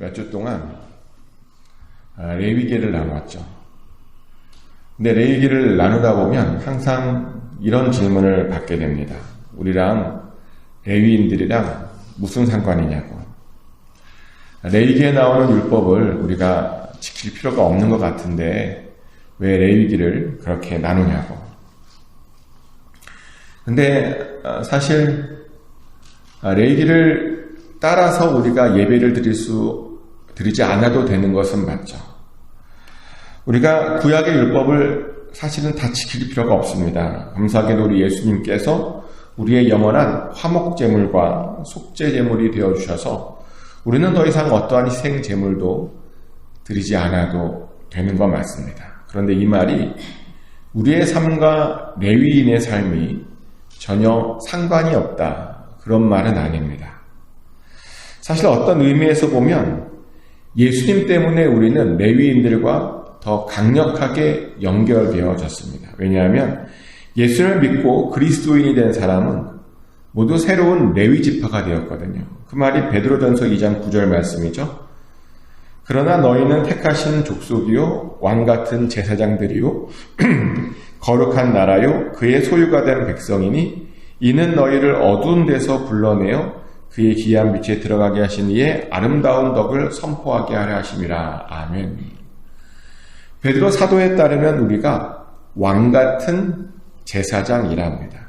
몇 주 동안 레위기를 나누었죠. 근데 레위기를 나누다 보면 항상 이런 질문을 받게 됩니다. 우리랑 레위인들이랑 무슨 상관이냐고. 레위기에 나오는 율법을 우리가 지킬 필요가 없는 것 같은데 왜 레위기를 그렇게 나누냐고. 근데 사실 레위기를 따라서 우리가 예배를 드리지 않아도 되는 것은 맞죠. 우리가 구약의 율법을 사실은 다 지킬 필요가 없습니다. 감사하게도 우리 예수님께서 우리의 영원한 화목제물과 속죄제물이 되어주셔서 우리는 더 이상 어떠한 희생제물도 드리지 않아도 되는 것 맞습니다. 그런데 이 말이 우리의 삶과 레위인의 삶이 전혀 상관이 없다, 그런 말은 아닙니다. 사실 어떤 의미에서 보면 예수님 때문에 우리는 레위인들과 더 강력하게 연결되어졌습니다. 왜냐하면 예수를 믿고 그리스도인이 된 사람은 모두 새로운 레위 지파가 되었거든요. 그 말이 베드로전서 2장 9절 말씀이죠. 그러나 너희는 택하신 족속이요 왕같은 제사장들이요 거룩한 나라요 그의 소유가 된 백성이니 이는 너희를 어두운 데서 불러내어 그의 기이한 빛에 들어가게 하신 이의 아름다운 덕을 선포하게 하려 하심이라. 아멘. 베드로 사도에 따르면 우리가 왕같은 제사장이라 합니다.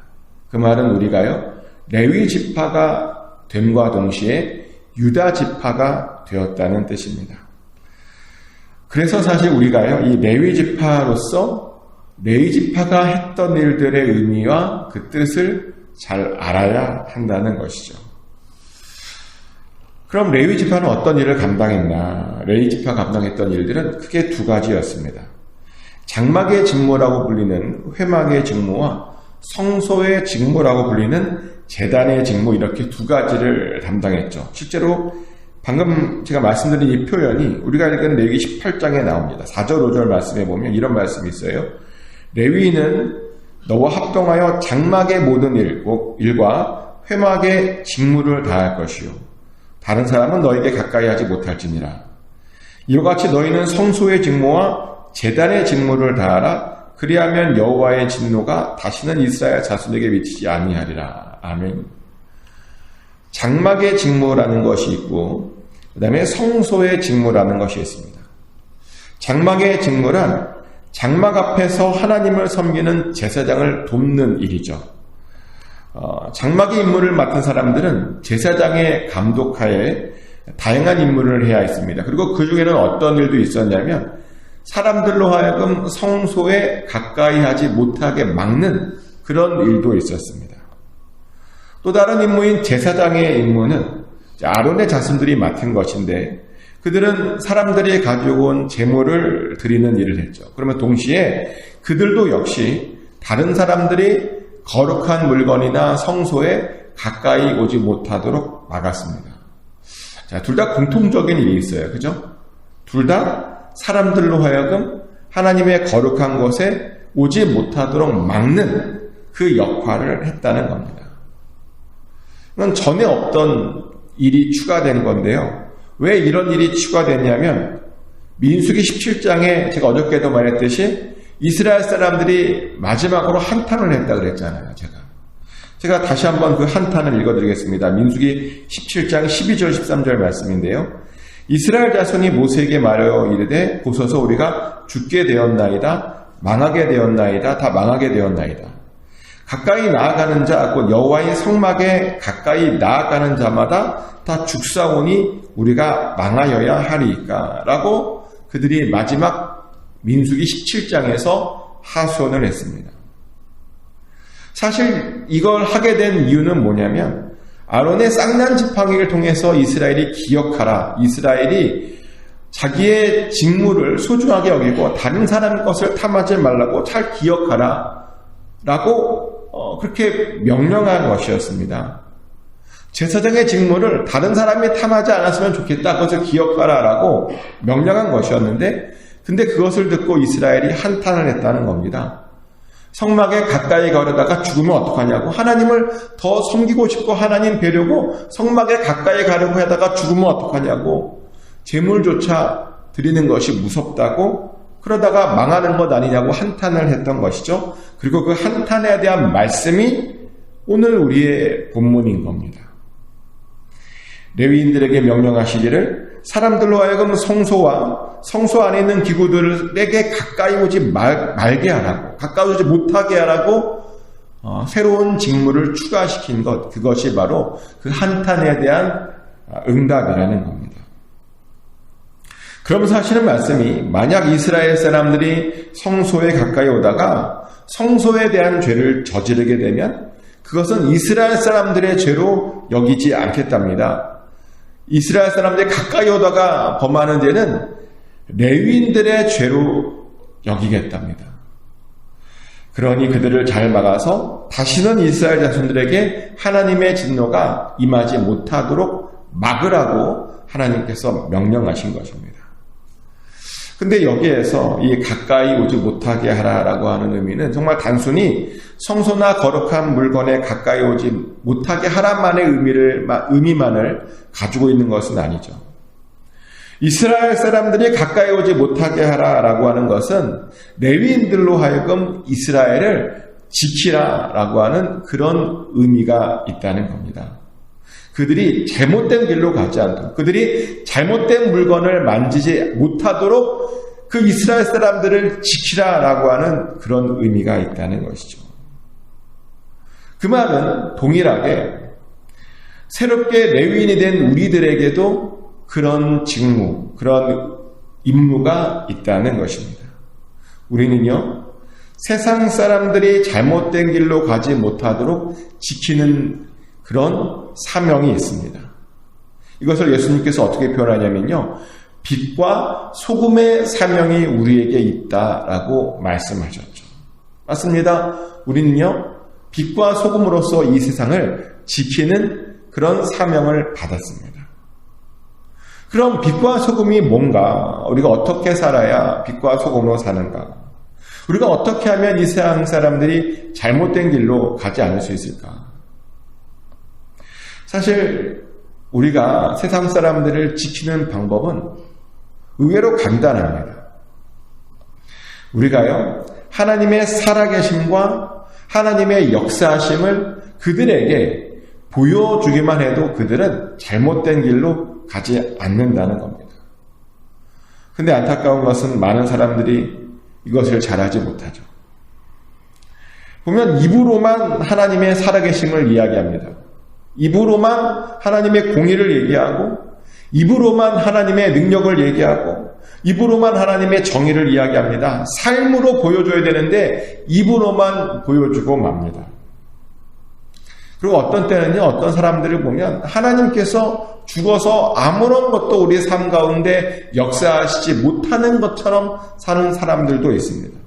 그 말은 우리가요 레위 지파가 됨과 동시에 유다 지파가 되었다는 뜻입니다. 그래서 사실 우리가요 이 레위 지파로서 레위 지파가 했던 일들의 의미와 그 뜻을 잘 알아야 한다는 것이죠. 그럼 레위 지파는 어떤 일을 감당했나? 레위 지파 감당했던 일들은 크게 두 가지였습니다. 장막의 직무라고 불리는 회막의 직무와 성소의 직무라고 불리는 제단의 직무, 이렇게 두 가지를 담당했죠. 실제로 방금 제가 말씀드린 이 표현이 우리가 읽은 레위기 18장에 나옵니다. 4절 5절 말씀에 보면 이런 말씀이 있어요. 레위인은 너와 합동하여 장막의 모든 일과 회막의 직무를 다할 것이요 다른 사람은 너에게 가까이 하지 못할지니라. 이와 같이 너희는 성소의 직무와 제단의 직무를 다하라. 그리하면 여호와의 진노가 다시는 이스라엘 자손에게 미치지 아니하리라. 아멘. 장막의 직무라는 것이 있고 그 다음에 성소의 직무라는 것이 있습니다. 장막의 직무란 장막 앞에서 하나님을 섬기는 제사장을 돕는 일이죠. 장막의 임무를 맡은 사람들은 제사장의 감독하에 다양한 임무를 해야 했습니다. 그리고 그 중에는 어떤 일도 있었냐면 사람들로 하여금 성소에 가까이 하지 못하게 막는 그런 일도 있었습니다. 또 다른 임무인 제사장의 임무는 아론의 자손들이 맡은 것인데 그들은 사람들이 가지고 온 제물을 드리는 일을 했죠. 그러면 동시에 그들도 역시 다른 사람들이 거룩한 물건이나 성소에 가까이 오지 못하도록 막았습니다. 자, 둘 다 공통적인 일이 있어요. 그죠? 둘 다 사람들로 하여금 하나님의 거룩한 곳에 오지 못하도록 막는 그 역할을 했다는 겁니다. 이건 전에 없던 일이 추가된 건데요. 왜 이런 일이 추가됐냐면 민수기 17장에 제가 어저께도 말했듯이 이스라엘 사람들이 마지막으로 한탄을 했다 그랬잖아요. 제가 다시 한번 그 한탄을 읽어드리겠습니다. 민수기 17장 12절 13절 말씀인데요. 이스라엘 자손이 모세에게 말하여 이르되 보소서 우리가 죽게 되었나이다. 망하게 되었나이다. 다 망하게 되었나이다. 가까이 나아가는 자 곧 여호와의 성막에 가까이 나아가는 자마다 다 죽사오니 우리가 망하여야 하리이까 라고 그들이 마지막 민수기 17장에서 하소연을 했습니다. 사실 이걸 하게 된 이유는 뭐냐면 아론의 쌍난 지팡이를 통해서 이스라엘이 기억하라. 이스라엘이 자기의 직무를 소중하게 여기고 다른 사람 것을 탐하지 말라고 잘 기억하라. 라고 그렇게 명령한 것이었습니다. 제사장의 직무를 다른 사람이 탐하지 않았으면 좋겠다. 그것을 기억하라. 라고 명령한 것이었는데 근데 그것을 듣고 이스라엘이 한탄을 했다는 겁니다. 성막에 가까이 가려다가 죽으면 어떡하냐고, 하나님을 더 섬기고 싶고 하나님 뵈려고 성막에 가까이 가려고 하다가 죽으면 어떡하냐고, 제물조차 드리는 것이 무섭다고 그러다가 망하는 것 아니냐고 한탄을 했던 것이죠. 그리고 그 한탄에 대한 말씀이 오늘 우리의 본문인 겁니다. 레위인들에게 명령하시기를 사람들로 하여금 성소 안에 있는 기구들에게 가까이 오지 말게 하라고, 가까이 오지 못하게 하라고 새로운 직무를 추가시킨 것, 그것이 바로 그 한탄에 대한 응답이라는 겁니다. 그러면서 하시는 말씀이 만약 이스라엘 사람들이 성소에 가까이 오다가 성소에 대한 죄를 저지르게 되면 그것은 이스라엘 사람들의 죄로 여기지 않겠답니다. 이스라엘 사람들이 가까이 오다가 범하는 죄는 레위인들의 죄로 여기겠답니다. 그러니 그들을 잘 막아서 다시는 이스라엘 자손들에게 하나님의 진노가 임하지 못하도록 막으라고 하나님께서 명령하신 것입니다. 근데 여기에서 이 가까이 오지 못하게 하라라고 하는 의미는 정말 단순히 성소나 거룩한 물건에 가까이 오지 못하게 하라만의 의미만을 가지고 있는 것은 아니죠. 이스라엘 사람들이 가까이 오지 못하게 하라라고 하는 것은 레위인들로 하여금 이스라엘을 지키라라고 하는 그런 의미가 있다는 겁니다. 그들이 잘못된 길로 가지 않도록, 그들이 잘못된 물건을 만지지 못하도록 그 이스라엘 사람들을 지키라라고 하는 그런 의미가 있다는 것이죠. 그 말은 동일하게 새롭게 레위인이 된 우리들에게도 그런 직무, 그런 임무가 있다는 것입니다. 우리는요, 세상 사람들이 잘못된 길로 가지 못하도록 지키는 그런 사명이 있습니다. 이것을 예수님께서 어떻게 표현하냐면요, 빛과 소금의 사명이 우리에게 있다라고 말씀하셨죠. 맞습니다. 우리는요, 빛과 소금으로서 이 세상을 지키는 그런 사명을 받았습니다. 그럼 빛과 소금이 뭔가? 우리가 어떻게 살아야 빛과 소금으로 사는가? 우리가 어떻게 하면 이 세상 사람들이 잘못된 길로 가지 않을 수 있을까? 사실 우리가 세상 사람들을 지키는 방법은 의외로 간단합니다. 우리가요, 하나님의 살아계심과 하나님의 역사하심을 그들에게 보여주기만 해도 그들은 잘못된 길로 가지 않는다는 겁니다. 근데 안타까운 것은 많은 사람들이 이것을 잘하지 못하죠. 보면 입으로만 하나님의 살아계심을 이야기합니다. 입으로만 하나님의 공의를 얘기하고, 입으로만 하나님의 능력을 얘기하고, 입으로만 하나님의 정의를 이야기합니다. 삶으로 보여줘야 되는데 입으로만 보여주고 맙니다. 그리고 어떤 때는요, 어떤 사람들을 보면 하나님께서 죽어서 아무런 것도 우리의 삶 가운데 역사하시지 못하는 것처럼 사는 사람들도 있습니다.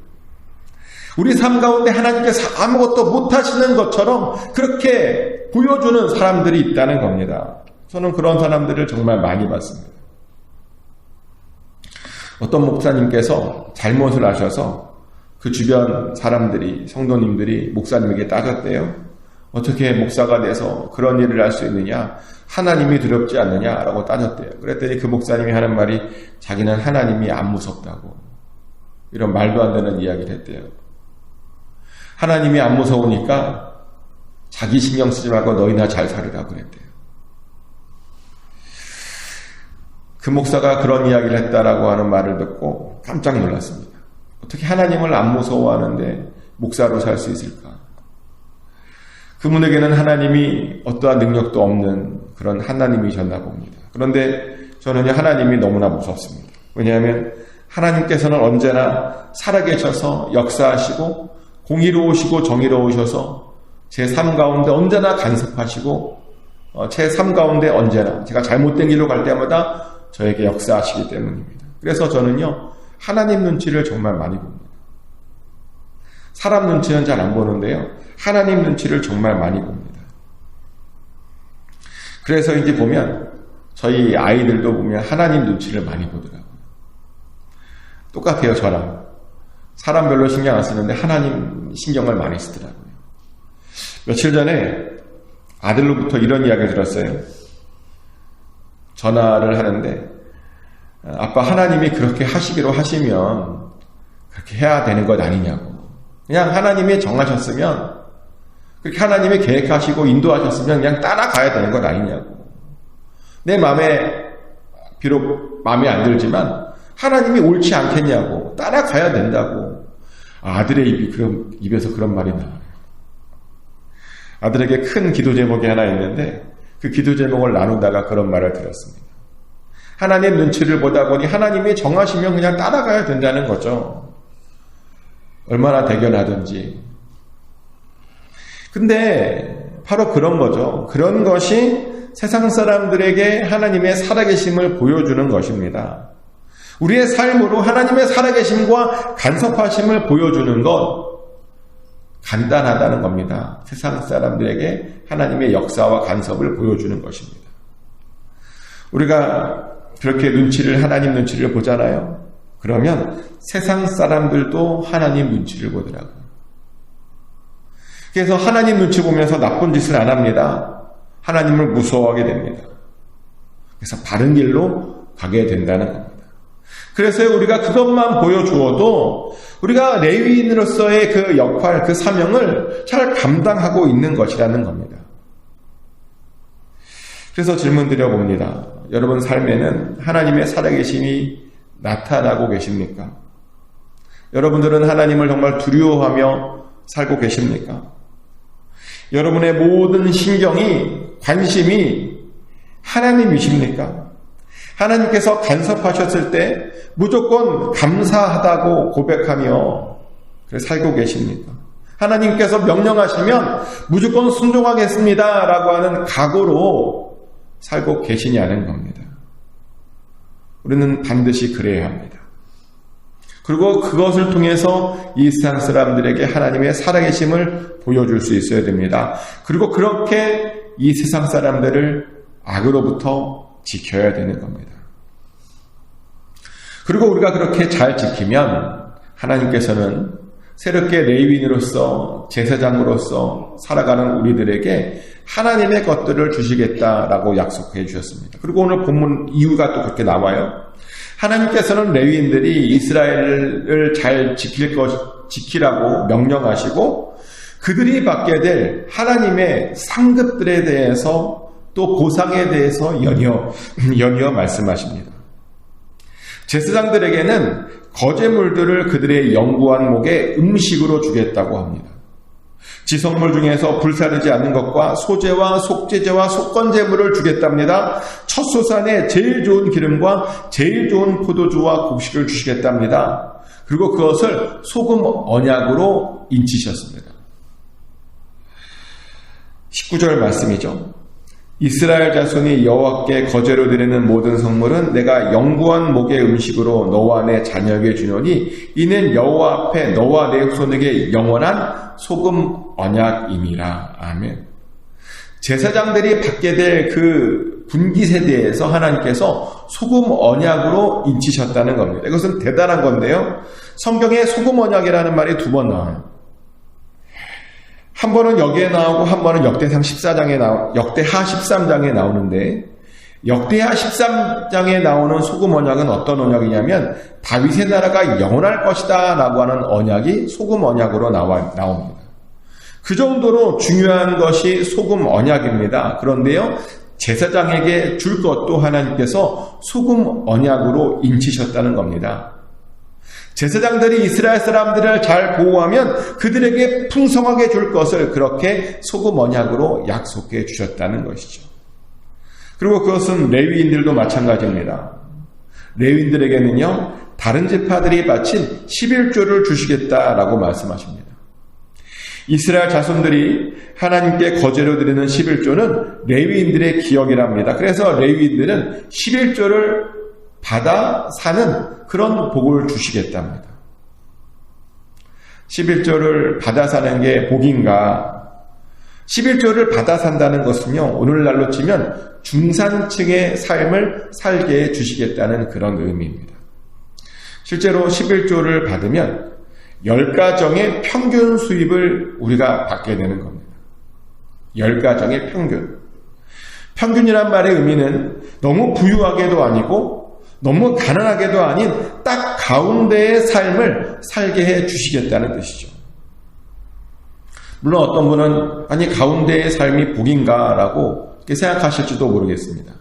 우리 삶 가운데 하나님께서 아무것도 못하시는 것처럼 그렇게 보여주는 사람들이 있다는 겁니다. 저는 그런 사람들을 정말 많이 봤습니다. 어떤 목사님께서 잘못을 하셔서 그 주변 사람들이, 성도님들이 목사님에게 따졌대요. 어떻게 목사가 돼서 그런 일을 할 수 있느냐? 하나님이 두렵지 않느냐라고 따졌대요. 그랬더니 그 목사님이 하는 말이 자기는 하나님이 안 무섭다고, 이런 말도 안 되는 이야기를 했대요. 하나님이 안 무서우니까 자기 신경 쓰지 말고 너희나 잘 살으라고 그랬대요. 그 목사가 그런 이야기를 했다라고 하는 말을 듣고 깜짝 놀랐습니다. 어떻게 하나님을 안 무서워하는데 목사로 살 수 있을까? 그분에게는 하나님이 어떠한 능력도 없는 그런 하나님이셨나 봅니다. 그런데 저는 하나님이 너무나 무섭습니다. 왜냐하면 하나님께서는 언제나 살아계셔서 역사하시고 공의로우시고 정의로우셔서 제 삶 가운데 언제나 간섭하시고 제 삶 가운데 언제나 제가 잘못된 길로 갈 때마다 저에게 역사하시기 때문입니다. 그래서 저는요, 하나님 눈치를 정말 많이 봅니다. 사람 눈치는 잘 안 보는데요, 하나님 눈치를 정말 많이 봅니다. 그래서 이제 보면 저희 아이들도 보면 하나님 눈치를 많이 보더라고요. 똑같아요, 저랑. 사람 별로 신경 안 쓰는데 하나님 신경을 많이 쓰더라고요. 며칠 전에 아들로부터 이런 이야기를 들었어요. 전화를 하는데 아빠 하나님이 그렇게 하시기로 하시면 그렇게 해야 되는 것 아니냐고. 그냥 하나님이 정하셨으면, 그렇게 하나님이 계획하시고 인도하셨으면 그냥 따라가야 되는 것 아니냐고. 내 비록 마음에 안 들지만 하나님이 옳지 않겠냐고. 따라가야 된다고. 아들의 입에서 그런 말이 나와요. 아들에게 큰 기도 제목이 하나 있는데 그 기도 제목을 나누다가 그런 말을 들었습니다. 하나님 눈치를 보다 보니 하나님이 정하시면 그냥 따라가야 된다는 거죠. 얼마나 대견하든지. 근데 바로 그런 거죠. 그런 것이 세상 사람들에게 하나님의 살아계심을 보여주는 것입니다. 우리의 삶으로 하나님의 살아계심과 간섭하심을 보여주는 것 간단하다는 겁니다. 세상 사람들에게 하나님의 역사와 간섭을 보여주는 것입니다. 우리가 그렇게 하나님 눈치를 보잖아요. 그러면 세상 사람들도 하나님 눈치를 보더라고요. 그래서 하나님 눈치 보면서 나쁜 짓을 안 합니다. 하나님을 무서워하게 됩니다. 그래서 바른 길로 가게 된다는 겁니다. 그래서 우리가 그것만 보여주어도 우리가 레위인으로서의 그 역할, 그 사명을 잘 감당하고 있는 것이라는 겁니다. 그래서 질문 드려봅니다. 여러분 삶에는 하나님의 살아계심이 나타나고 계십니까? 여러분들은 하나님을 정말 두려워하며 살고 계십니까? 여러분의 모든 신경이, 관심이 하나님이십니까? 하나님께서 간섭하셨을 때 무조건 감사하다고 고백하며 살고 계십니까? 하나님께서 명령하시면 무조건 순종하겠습니다 라고 하는 각오로 살고 계시냐는 겁니다. 우리는 반드시 그래야 합니다. 그리고 그것을 통해서 이 세상 사람들에게 하나님의 살아계심을 보여줄 수 있어야 됩니다. 그리고 그렇게 이 세상 사람들을 악으로부터 지켜야 되는 겁니다. 그리고 우리가 그렇게 잘 지키면 하나님께서는 새롭게 레위인으로서 제사장으로서 살아가는 우리들에게 하나님의 것들을 주시겠다라고 약속해 주셨습니다. 그리고 오늘 본문 이유가 또 그렇게 나와요. 하나님께서는 레위인들이 이스라엘을 잘 지키라고 명령하시고 그들이 받게 될 하나님의 상급들에 대해서 또 보상에 대해서 연이어 말씀하십니다. 제사장들에게는 거제물들을 그들의 영구한 목에 음식으로 주겠다고 합니다. 지성물 중에서 불사르지 않는 것과 소제와 속제제와 속건제물을 주겠답니다. 첫 소산에 제일 좋은 기름과 제일 좋은 포도주와 곡식을 주시겠답니다. 그리고 그것을 소금 언약으로 인치셨습니다. 19절 말씀이죠. 이스라엘 자손이 여호와께 거제로 드리는 모든 성물은 내가 영구한 목의 음식으로 너와 내 자녀에게 주노니 이는 여호와 앞에 너와 내 후손에게 영원한 소금 언약임이라. 아멘. 제사장들이 받게 될 그 분기 세대에서 하나님께서 소금 언약으로 인치셨다는 겁니다. 이것은 대단한 건데요. 성경에 소금 언약이라는 말이 2번 나와요. 한 번은 여기에 나오고 한 번은 역대하 13장에 나오는데 역대하 13장에 나오는 소금 언약은 어떤 언약이냐면 다윗의 나라가 영원할 것이다 라고 하는 언약이 소금 언약으로 나옵니다. 그 정도로 중요한 것이 소금 언약입니다. 그런데요, 제사장에게 줄 것도 하나님께서 소금 언약으로 인치셨다는 겁니다. 제사장들이 이스라엘 사람들을 잘 보호하면 그들에게 풍성하게 줄 것을 그렇게 소금 언약으로 약속해 주셨다는 것이죠. 그리고 그것은 레위인들도 마찬가지입니다. 레위인들에게는요, 다른 지파들이 바친 11조를 주시겠다라고 말씀하십니다. 이스라엘 자손들이 하나님께 거제로 드리는 11조는 레위인들의 기억이랍니다. 그래서 레위인들은 11조를 받아 사는 그런 복을 주시겠답니다. 11조를 받아 사는 게 복인가? 11조를 받아 산다는 것은요, 오늘날로 치면 중산층의 삶을 살게 해 주시겠다는 그런 의미입니다. 실제로 11조를 받으면 10가정의 평균 수입을 우리가 받게 되는 겁니다. 10가정의 평균. 평균이란 말의 의미는 너무 부유하게도 아니고 너무 가난하게도 아닌 딱 가운데의 삶을 살게 해 주시겠다는 뜻이죠. 물론 어떤 분은 아니 가운데의 삶이 복인가라고 이렇게 생각하실지도 모르겠습니다.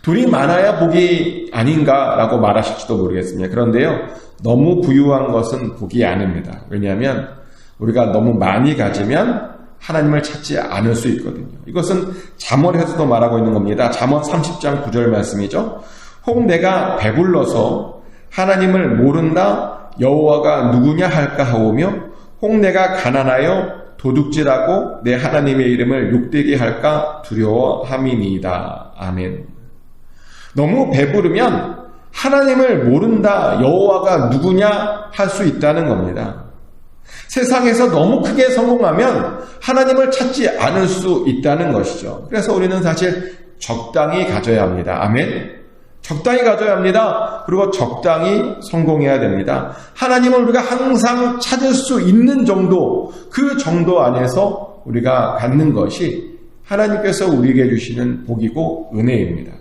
돈이 많아야 복이 아닌가라고 말하실지도 모르겠습니다. 그런데요, 너무 부유한 것은 복이 아닙니다. 왜냐하면 우리가 너무 많이 가지면 하나님을 찾지 않을 수 있거든요. 이것은 잠언에서도 말하고 있는 겁니다. 잠언 30장 9절 말씀이죠. 혹 내가 배불러서 하나님을 모른다 여호와가 누구냐 할까 하오며 혹 내가 가난하여 도둑질하고 내 하나님의 이름을 욕되게 할까 두려워함이니이다. 아멘. 너무 배부르면 하나님을 모른다 여호와가 누구냐 할 수 있다는 겁니다. 세상에서 너무 크게 성공하면 하나님을 찾지 않을 수 있다는 것이죠. 그래서 우리는 사실 적당히 가져야 합니다. 아멘. 적당히 가져야 합니다. 그리고 적당히 성공해야 됩니다. 하나님을 우리가 항상 찾을 수 있는 정도, 그 정도 안에서 우리가 갖는 것이 하나님께서 우리에게 주시는 복이고 은혜입니다.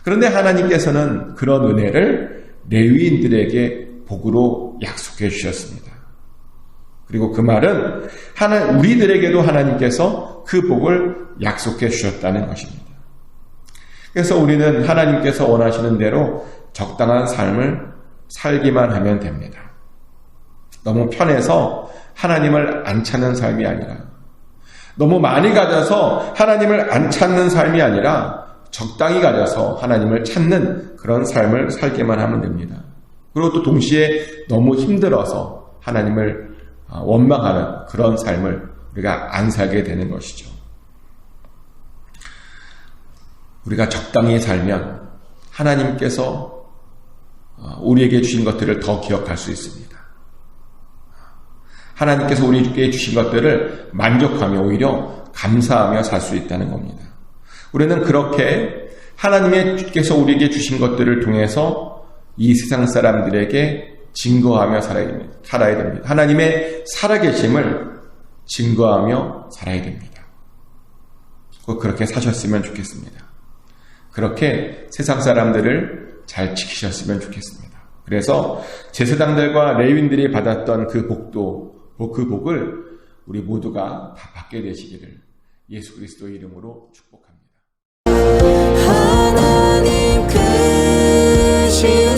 그런데 하나님께서는 그런 은혜를 레위인들에게 복으로 약속해 주셨습니다. 그리고 그 말은 우리들에게도 하나님께서 그 복을 약속해 주셨다는 것입니다. 그래서 우리는 하나님께서 원하시는 대로 적당한 삶을 살기만 하면 됩니다. 너무 편해서 하나님을 안 찾는 삶이 아니라, 너무 많이 가져서 하나님을 안 찾는 삶이 아니라 적당히 가져서 하나님을 찾는 그런 삶을 살기만 하면 됩니다. 그리고 또 동시에 너무 힘들어서 하나님을 원망하는 그런 삶을 우리가 안 살게 되는 것이죠. 우리가 적당히 살면 하나님께서 우리에게 주신 것들을 더 기억할 수 있습니다. 하나님께서 우리에게 주신 것들을 만족하며 오히려 감사하며 살 수 있다는 겁니다. 우리는 그렇게 하나님께서 우리에게 주신 것들을 통해서 이 세상 사람들에게 증거하며 살아야 됩니다. 하나님의 살아계심을 증거하며 살아야 됩니다. 꼭 그렇게 사셨으면 좋겠습니다. 그렇게 세상 사람들을 잘 지키셨으면 좋겠습니다. 그래서 제사장들과 레위인들이 받았던 그 복을 우리 모두가 다 받게 되시기를 예수 그리스도의 이름으로 축복합니다. 하나님 크신